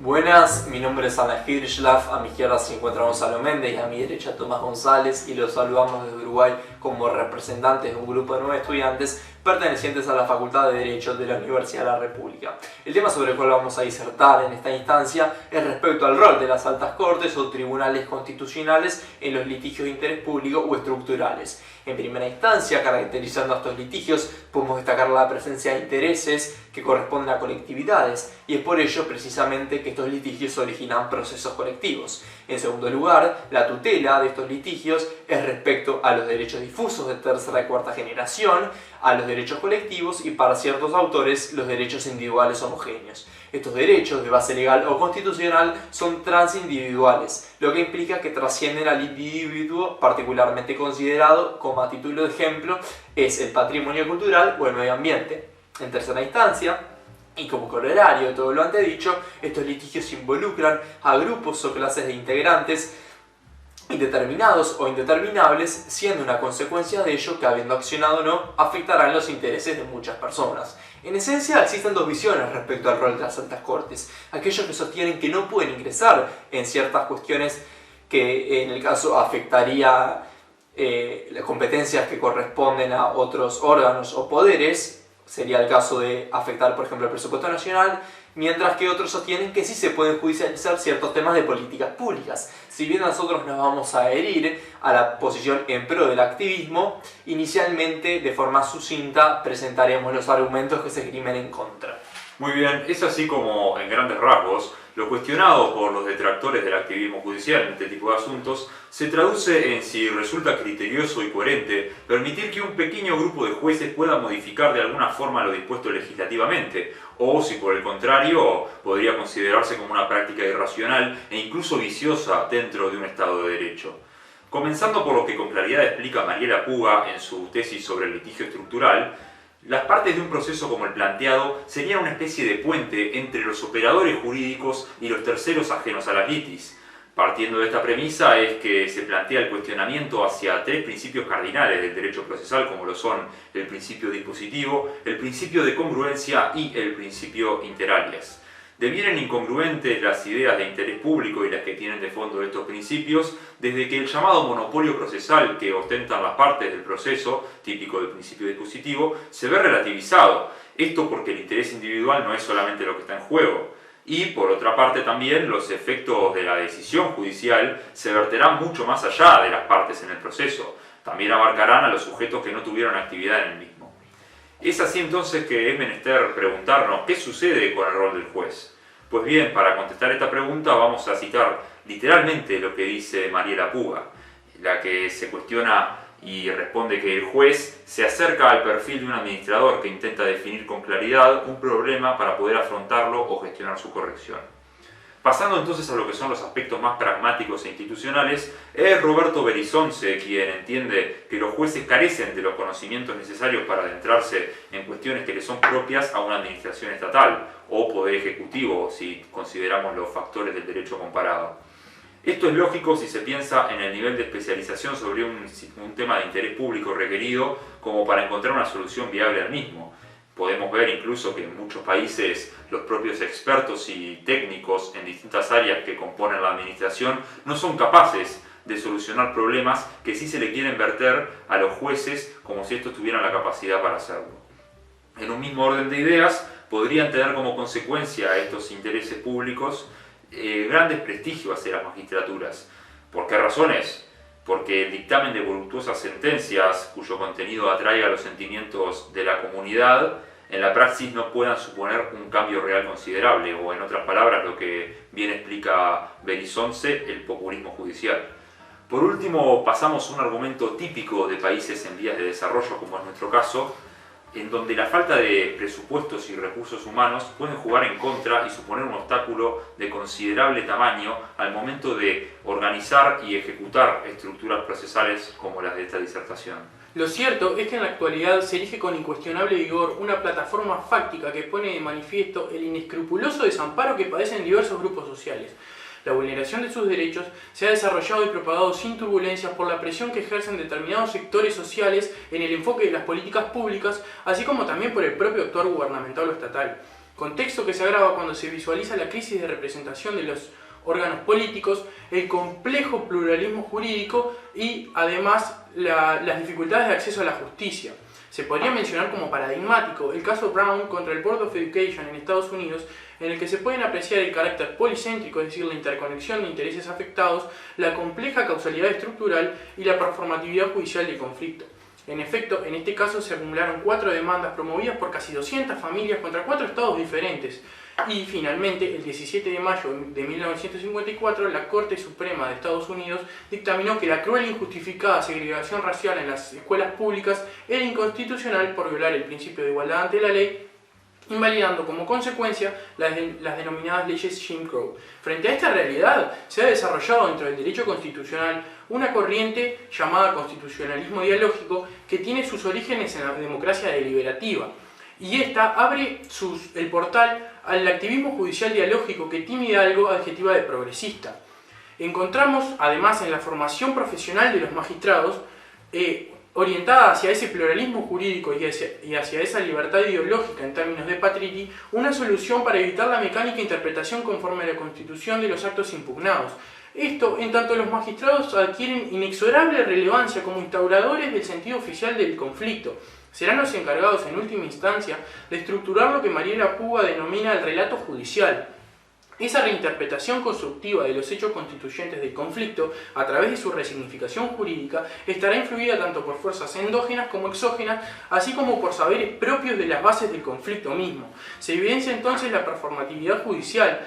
Buenas, mi nombre es Ana Hirschlaff, a mi izquierda se encuentra Gonzalo Méndez y a mi derecha Tomás González, y los saludamos desde Uruguay como representantes de un grupo de 9 estudiantes pertenecientes a la Facultad de Derecho de la Universidad de la República. El tema sobre el cual vamos a disertar en esta instancia es respecto al rol de las altas cortes o tribunales constitucionales en los litigios de interés público o estructurales. En primera instancia, caracterizando a estos litigios, podemos destacar la presencia de intereses que corresponden a colectividades, y es por ello precisamente que estos litigios originan procesos colectivos. En segundo lugar, la tutela de estos litigios es respecto a los derechos difusos de tercera y cuarta generación, a los derechos colectivos y, para ciertos autores, los derechos individuales homogéneos. Estos derechos de base legal o constitucional son transindividuales, lo que implica que trascienden al individuo particularmente considerado, como a título de ejemplo es el patrimonio cultural o el medio ambiente. En tercera instancia, y como corolario de todo lo antedicho, estos litigios involucran a grupos o clases de integrantes indeterminados o indeterminables, siendo una consecuencia de ello que, habiendo accionado o no, afectarán los intereses de muchas personas. En esencia, existen dos visiones respecto al rol de las altas cortes: aquellos que sostienen que no pueden ingresar en ciertas cuestiones que en el caso afectaría las competencias que corresponden a otros órganos o poderes, sería el caso de afectar, por ejemplo, el presupuesto nacional, mientras que otros sostienen que sí se pueden judicializar ciertos temas de políticas públicas. Si bien nosotros nos vamos a adherir a la posición en pro del activismo, inicialmente, de forma sucinta, presentaremos los argumentos que se esgrimen en contra. Muy bien, es así como, en grandes rasgos, lo cuestionado por los detractores del activismo judicial en este tipo de asuntos se traduce en si resulta criterioso y coherente permitir que un pequeño grupo de jueces pueda modificar de alguna forma lo dispuesto legislativamente, o si por el contrario podría considerarse como una práctica irracional e incluso viciosa dentro de un Estado de Derecho. Comenzando por lo que con claridad explica Mariela Puga en su tesis sobre el litigio estructural, las partes de un proceso como el planteado serían una especie de puente entre los operadores jurídicos y los terceros ajenos a las litis. Partiendo de esta premisa es que se plantea el cuestionamiento hacia tres principios cardinales del derecho procesal, como lo son el principio dispositivo, el principio de congruencia y el principio inter alia. Devienen incongruentes las ideas de interés público y las que tienen de fondo estos principios, desde que el llamado monopolio procesal que ostentan las partes del proceso, típico del principio dispositivo, se ve relativizado. Esto porque el interés individual no es solamente lo que está en juego. Y por otra parte también los efectos de la decisión judicial se verterán mucho más allá de las partes en el proceso. También abarcarán a los sujetos que no tuvieron actividad en el mismo. Es así entonces que es menester preguntarnos qué sucede con el rol del juez. Pues bien, para contestar esta pregunta vamos a citar literalmente lo que dice Mariela Puga, la que se cuestiona y responde que el juez se acerca al perfil de un administrador que intenta definir con claridad un problema para poder afrontarlo o gestionar su corrección. Pasando entonces a lo que son los aspectos más pragmáticos e institucionales, es Roberto Belizzonce quien entiende que los jueces carecen de los conocimientos necesarios para adentrarse en cuestiones que le son propias a una administración estatal o poder ejecutivo, si consideramos los factores del derecho comparado. Esto es lógico si se piensa en el nivel de especialización sobre un tema de interés público requerido como para encontrar una solución viable al mismo. Podemos ver incluso que en muchos países los propios expertos y técnicos en distintas áreas que componen la administración no son capaces de solucionar problemas que sí se le quieren verter a los jueces como si estos tuvieran la capacidad para hacerlo. En un mismo orden de ideas, podrían tener como consecuencia estos intereses públicos gran desprestigio hacia las magistraturas. ¿Por qué razones? Porque el dictamen de voluptuosas sentencias, cuyo contenido atraiga los sentimientos de la comunidad, en la praxis no puedan suponer un cambio real considerable, o en otras palabras, lo que bien explica Belizzonce, el populismo judicial. Por último, pasamos a un argumento típico de países en vías de desarrollo, como es nuestro caso, en donde la falta de presupuestos y recursos humanos pueden jugar en contra y suponer un obstáculo de considerable tamaño al momento de organizar y ejecutar estructuras procesales como las de esta disertación. Lo cierto es que en la actualidad se erige con incuestionable vigor una plataforma fáctica que pone de manifiesto el inescrupuloso desamparo que padecen diversos grupos sociales. La vulneración de sus derechos se ha desarrollado y propagado sin turbulencias por la presión que ejercen determinados sectores sociales en el enfoque de las políticas públicas, así como también por el propio actuar gubernamental o estatal. contexto que se agrava cuando se visualiza la crisis de representación de los órganos políticos, el complejo pluralismo jurídico y además las dificultades de acceso a la justicia. Se podría mencionar como paradigmático el caso Brown contra el Board of Education en Estados Unidos, en el que se pueden apreciar el carácter policéntrico, es decir, la interconexión de intereses afectados, la compleja causalidad estructural y la performatividad judicial del conflicto. En efecto, en este caso se acumularon 4 demandas promovidas por casi 200 familias contra 4 estados diferentes. Y finalmente, el 17 de mayo de 1954, la Corte Suprema de Estados Unidos dictaminó que la cruel e injustificada segregación racial en las escuelas públicas era inconstitucional por violar el principio de igualdad ante la ley, invalidando como consecuencia las denominadas leyes Jim Crow. Frente a esta realidad, se ha desarrollado dentro del derecho constitucional una corriente llamada constitucionalismo dialógico que tiene sus orígenes en la democracia deliberativa. Y esta abre el portal al activismo judicial dialógico que Tim Hidalgo adjetiva de progresista. Encontramos, además, en la formación profesional de los magistrados, orientada hacia ese pluralismo jurídico y hacia esa libertad ideológica en términos de Patritti, una solución para evitar la mecánica interpretación conforme a la Constitución de los actos impugnados. Esto, en tanto los magistrados adquieren inexorable relevancia como instauradores del sentido oficial del conflicto. Serán los encargados, en última instancia, de estructurar lo que Mariela Puga denomina el relato judicial. Esa reinterpretación constructiva de los hechos constituyentes del conflicto, a través de su resignificación jurídica, estará influida tanto por fuerzas endógenas como exógenas, así como por saberes propios de las bases del conflicto mismo. Se evidencia entonces la performatividad judicial,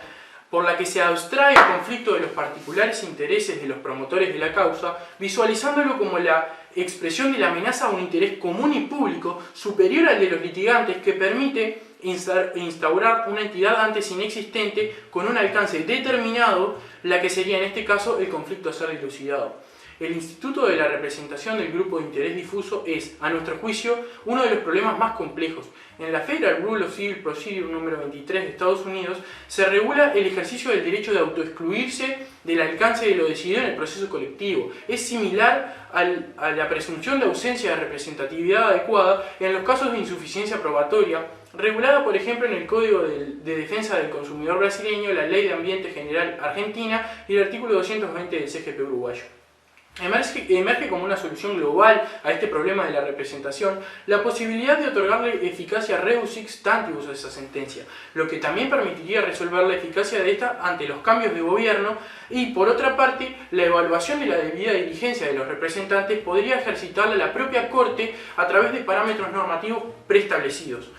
por la que se abstrae el conflicto de los particulares intereses de los promotores de la causa, visualizándolo como la expresión de la amenaza a un interés común y público superior al de los litigantes, que permite instaurar una entidad antes inexistente con un alcance determinado, la que sería en este caso el conflicto a ser dilucidado. El instituto de la representación del grupo de interés difuso es, a nuestro juicio, uno de los problemas más complejos. En la Federal Rule of Civil Procedure número 23 de Estados Unidos se regula el ejercicio del derecho de autoexcluirse del alcance de lo decidido en el proceso colectivo. Es similar a la presunción de ausencia de representatividad adecuada en los casos de insuficiencia probatoria, regulada por ejemplo en el Código de Defensa del Consumidor brasileño, la Ley de Ambiente General argentina y el artículo 220 del CGP uruguayo. Emerge como una solución global a este problema de la representación la posibilidad de otorgarle eficacia reus sic stantibus a esa sentencia, lo que también permitiría resolver la eficacia de esta ante los cambios de gobierno, y por otra parte, la evaluación de la debida diligencia de los representantes podría ejercitarla la propia Corte a través de parámetros normativos preestablecidos.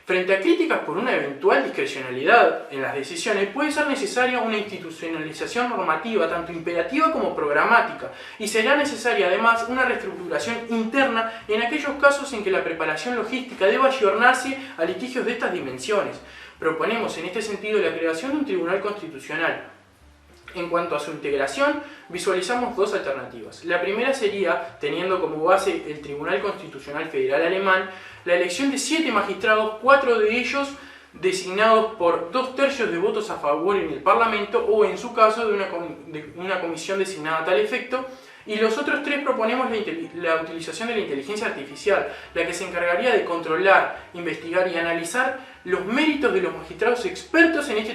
Frente a críticas por una eventual discrecionalidad en las decisiones, puede ser necesaria una institucionalización normativa, tanto imperativa como programática, y será necesaria además una reestructuración interna en aquellos casos en que la preparación logística deba ayornarse a litigios de estas dimensiones. Proponemos en este sentido la creación de un tribunal constitucional. En cuanto a su integración, visualizamos 2 alternativas. La primera sería, teniendo como base el Tribunal Constitucional Federal Alemán, la elección de 7 magistrados, 4 de ellos designados por 2/3 de votos a favor en el Parlamento, o en su caso de una comisión designada a tal efecto, y los otros 3 proponemos la utilización de la inteligencia artificial, la que se encargaría de controlar, investigar y analizar los méritos de los magistrados expertos en este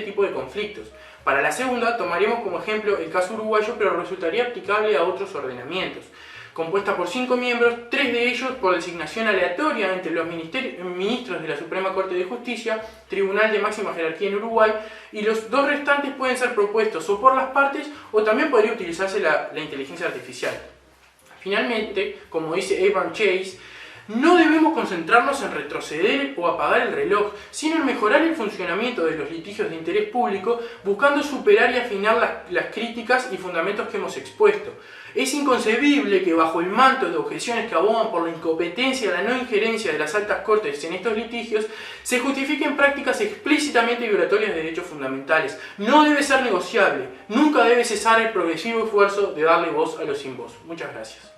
tipo de conflictos. Para la segunda, tomaremos como ejemplo el caso uruguayo, pero resultaría aplicable a otros ordenamientos. Compuesta por 5 miembros, 3 de ellos por designación aleatoria entre los ministros de la Suprema Corte de Justicia, Tribunal de Máxima Jerarquía en Uruguay, y los 2 restantes pueden ser propuestos o por las partes, o también podría utilizarse la inteligencia artificial. Finalmente, como dice Abraham Chase, no debemos concentrarnos en retroceder o apagar el reloj, sino en mejorar el funcionamiento de los litigios de interés público, buscando superar y afinar las críticas y fundamentos que hemos expuesto. Es inconcebible que bajo el manto de objeciones que abogan por la incompetencia y la no injerencia de las altas cortes en estos litigios, se justifiquen prácticas explícitamente violatorias de derechos fundamentales. No debe ser negociable, nunca debe cesar el progresivo esfuerzo de darle voz a los sin voz. Muchas gracias.